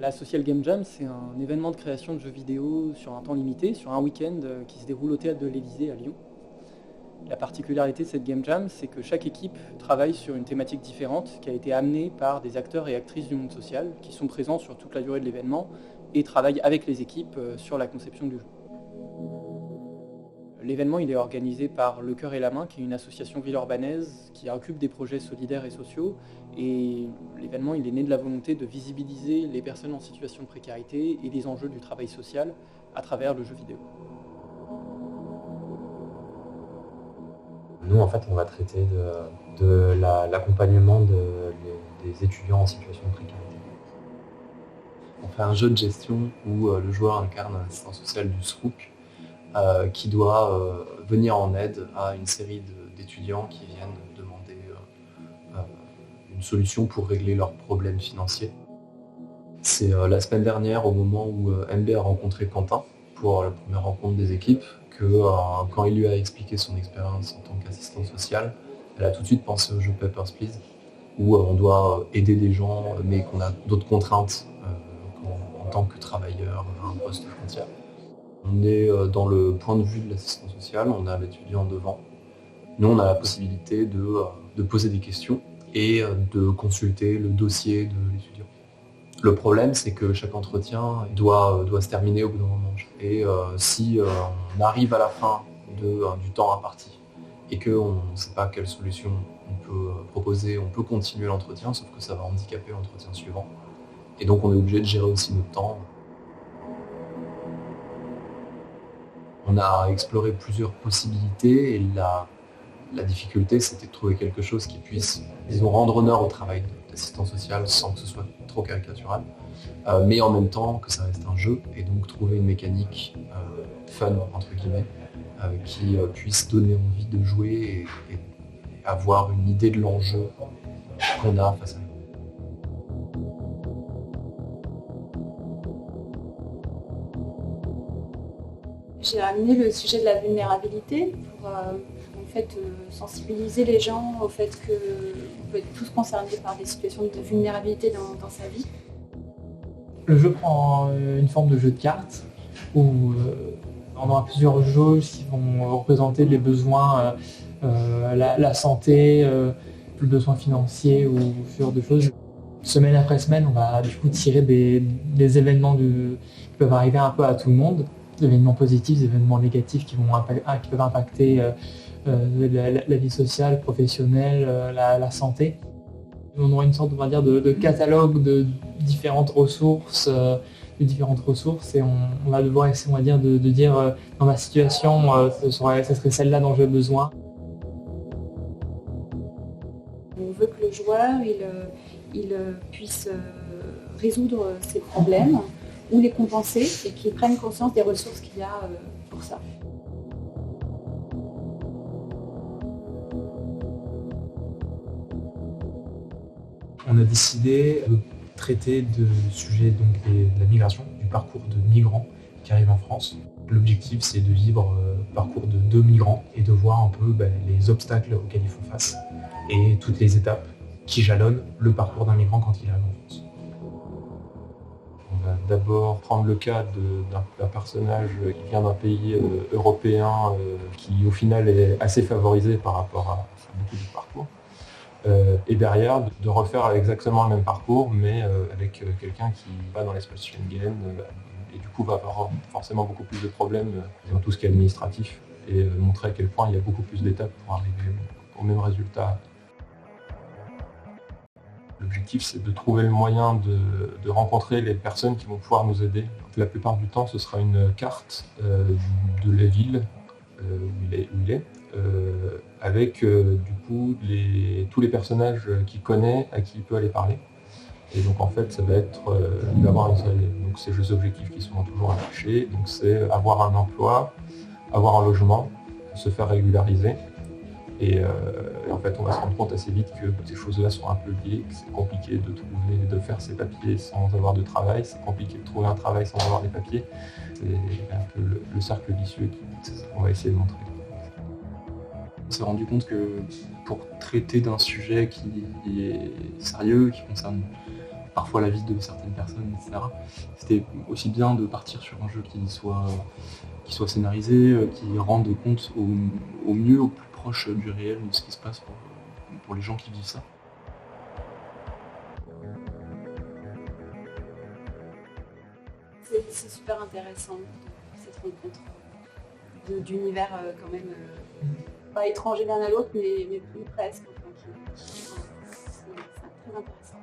La Social Game Jam, c'est un événement de création de jeux vidéo sur un temps limité, sur un week-end qui se déroule au Théâtre de l'Élysée à Lyon. La particularité de cette Game Jam, c'est que chaque équipe travaille sur une thématique différente qui a été amenée par des acteurs et actrices du monde social qui sont présents sur toute la durée de l'événement et travaillent avec les équipes sur la conception du jeu. L'événement il est organisé par Le Cœur et la Main, qui est une association villeurbannaise qui occupe des projets solidaires et sociaux. Et l'événement il est né de la volonté de visibiliser les personnes en situation de précarité et les enjeux du travail social à travers le jeu vidéo. Nous, en fait, on va traiter de l'accompagnement des étudiants en situation de précarité. On fait un jeu de gestion où le joueur incarne un assistant social du SROUC qui doit venir en aide à une série d'étudiants qui viennent demander une solution pour régler leurs problèmes financiers. C'est la semaine dernière, au moment où MB a rencontré Quentin pour la première rencontre des équipes, que quand il lui a expliqué son expérience en tant qu'assistant social, elle a tout de suite pensé au jeu Papers, Please, où on doit aider des gens, mais qu'on a d'autres contraintes en tant que travailleur à un poste frontière. On est dans le point de vue de l'assistant social, on a l'étudiant devant. Nous, on a la possibilité de poser des questions et de consulter le dossier de l'étudiant. Le problème, c'est que chaque entretien doit se terminer au bout d'un moment. Et si on arrive à la fin du temps imparti et qu'on ne sait pas quelle solution on peut proposer, on peut continuer l'entretien, sauf que ça va handicaper l'entretien suivant. Et donc on est obligé de gérer aussi notre temps. On a exploré plusieurs possibilités et la difficulté, c'était de trouver quelque chose qui puisse, disons, rendre honneur au travail d'assistant social sans que ce soit trop caricatural, mais en même temps que ça reste un jeu, et donc trouver une mécanique fun, entre guillemets, qui puisse donner envie de jouer et avoir une idée de l'enjeu qu'on a face à nous. J'ai amené le sujet de la vulnérabilité pour sensibiliser les gens au fait qu'on peut être tous concernés par des situations de vulnérabilité dans sa vie. Le jeu prend une forme de jeu de cartes où on aura plusieurs jauges qui vont représenter les besoins, la santé, le besoin financier ou ce genre de choses. Semaine après semaine, on va du coup tirer des événements qui peuvent arriver un peu à tout le monde, des événements positifs, des événements négatifs qui peuvent impacter la vie sociale, professionnelle, la santé. On aura une sorte, on va dire, de catalogue de différentes ressources, et on va devoir essayer, on va dire, de dire dans ma situation, ce serait celle-là dont j'ai besoin. On veut que le joueur il puisse résoudre ses problèmes ou les compenser et qu'il prenne conscience des ressources qu'il y a pour ça. On a décidé de traiter du sujet de la migration, du parcours de migrants qui arrivent en France. L'objectif, c'est de vivre le parcours de 2 migrants et de voir un peu les obstacles auxquels ils font face et toutes les étapes qui jalonnent le parcours d'un migrant quand il arrive en France. On va d'abord prendre le cas d'un personnage qui vient d'un pays européen qui au final est assez favorisé par rapport à beaucoup de parcours. Et derrière, de refaire exactement le même parcours, mais avec quelqu'un qui va dans l'espace Schengen et du coup va avoir forcément beaucoup plus de problèmes dans tout ce qui est administratif et montrer à quel point il y a beaucoup plus d'étapes pour arriver au même résultat. L'objectif, c'est de trouver le moyen de rencontrer les personnes qui vont pouvoir nous aider. Donc, la plupart du temps, ce sera une carte de la ville où il est. Avec du coup tous les personnages qu'il connaît, à qui il peut aller parler. Et donc en fait ça va être d'avoir donc ces jeux objectifs qui sont toujours affichés. Donc c'est avoir un emploi, avoir un logement, se faire régulariser. Et en fait on va se rendre compte assez vite que ces choses-là sont un peu liées, que c'est compliqué de faire ses papiers sans avoir de travail, c'est compliqué de trouver un travail sans avoir des papiers. C'est un peu le cercle vicieux qu'on va essayer de montrer. On s'est rendu compte que pour traiter d'un sujet qui est sérieux, qui concerne parfois la vie de certaines personnes, etc. C'était aussi bien de partir sur un jeu qui soit scénarisé, qui rende compte au mieux, au plus proche du réel de ce qui se passe pour les gens qui vivent ça. C'est super intéressant cette rencontre d'univers quand même pas étrangers l'un à l'autre mais plus presque. Enfin, c'est très intéressant.